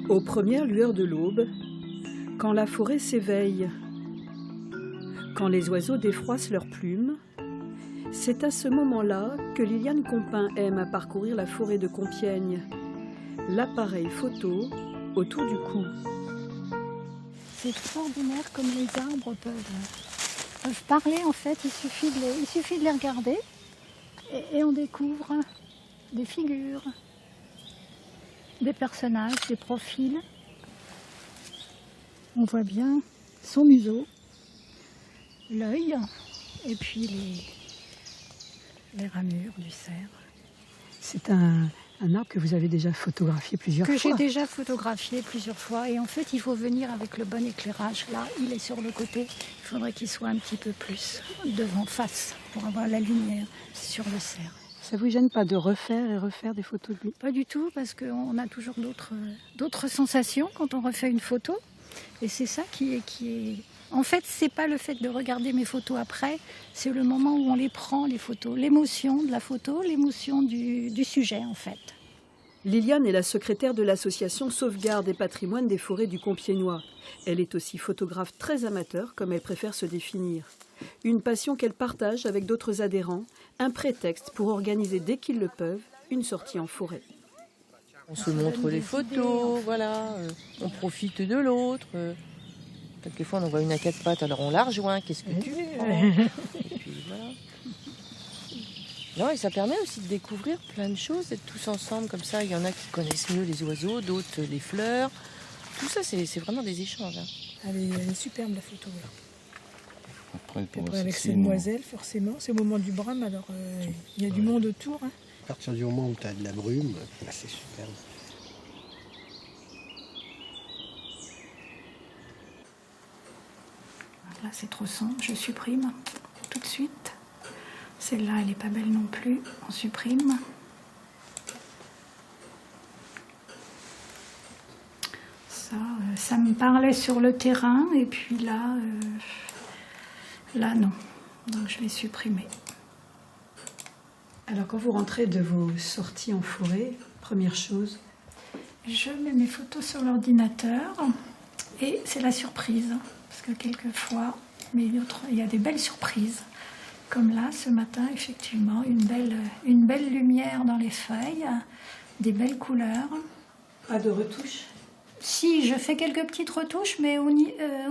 Aux premières lueurs de l'aube, quand la forêt s'éveille, quand les oiseaux défroissent leurs plumes, c'est à ce moment-là que Liliane Compin aime à parcourir la forêt de Compiègne, l'appareil photo autour du cou. C'est extraordinaire comme les arbres peuvent parler en fait, il suffit de les regarder et on découvre des figures, des personnages, des profils. On voit bien son museau, l'œil et puis les ramures du cerf. C'est un arbre que vous avez déjà photographié plusieurs fois. Que j'ai déjà photographié plusieurs fois. Et en fait, il faut venir avec le bon éclairage. Là, il est sur le côté. Il faudrait qu'il soit un petit peu plus devant, face, pour avoir la lumière sur le cerf. Ça ne vous gêne pas de refaire et refaire des photos de lui? Pas du tout, parce qu'on a toujours d'autres sensations quand on refait une photo. Et c'est ça qui est... En fait, c'est pas le fait de regarder mes photos après, c'est le moment où on les prend, les photos. L'émotion de la photo, l'émotion du sujet, en fait. Liliane est la secrétaire de l'association Sauvegarde et Patrimoine des forêts du Compiègnois. Elle est aussi photographe très amateur, comme elle préfère se définir. Une passion qu'elle partage avec d'autres adhérents, un prétexte pour organiser dès qu'ils le peuvent une sortie en forêt. On se montre les photos, voilà, on profite de l'autre. Quelquefois on en voit une à quatre pattes, alors on la rejoint, qu'est-ce que tu prends? Et puis voilà. Non, et ça permet aussi de découvrir plein de choses, d'être tous ensemble comme ça. Il y en a qui connaissent mieux les oiseaux, d'autres les fleurs. Tout ça, c'est vraiment des échanges. Hein. Elle est superbe la photo là. Après, avec ces demoiselles, forcément, c'est au moment du brame, alors il y a du monde autour. Hein. À partir du moment où tu as de la brume, là, c'est superbe. Là, c'est trop sombre, je supprime tout de suite. Celle-là, elle n'est pas belle non plus, on supprime. Ça me parlait sur le terrain, et puis là non. Donc je vais supprimer. Alors quand vous rentrez de vos sorties en forêt, première chose? Je mets mes photos sur l'ordinateur, et c'est la surprise. Parce que quelquefois, il y a des belles surprises. Comme là, ce matin, effectivement, une belle lumière dans les feuilles, des belles couleurs. Pas de retouches? Si, je fais quelques petites retouches, mais au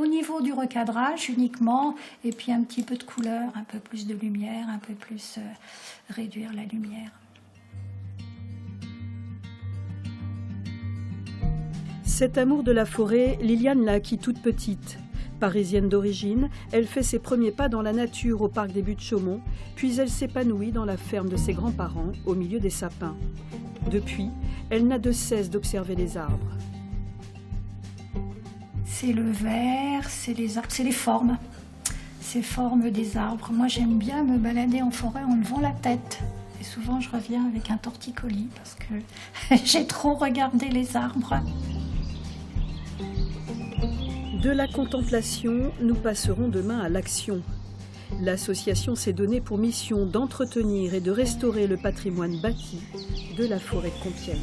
niveau du recadrage uniquement, et puis un petit peu de couleur, un peu plus de lumière, un peu plus réduire la lumière. Cet amour de la forêt, Liliane l'a acquis toute petite. Parisienne d'origine, elle fait ses premiers pas dans la nature au parc des Buttes-Chaumont, puis elle s'épanouit dans la ferme de ses grands-parents, au milieu des sapins. Depuis, elle n'a de cesse d'observer les arbres. C'est le vert, c'est les arbres, c'est les formes. Ces formes des arbres. Moi, j'aime bien me balader en forêt en levant la tête. Et souvent, je reviens avec un torticolis parce que j'ai trop regardé les arbres. De la contemplation, nous passerons demain à l'action. L'association s'est donnée pour mission d'entretenir et de restaurer le patrimoine bâti de la forêt de Compiègne.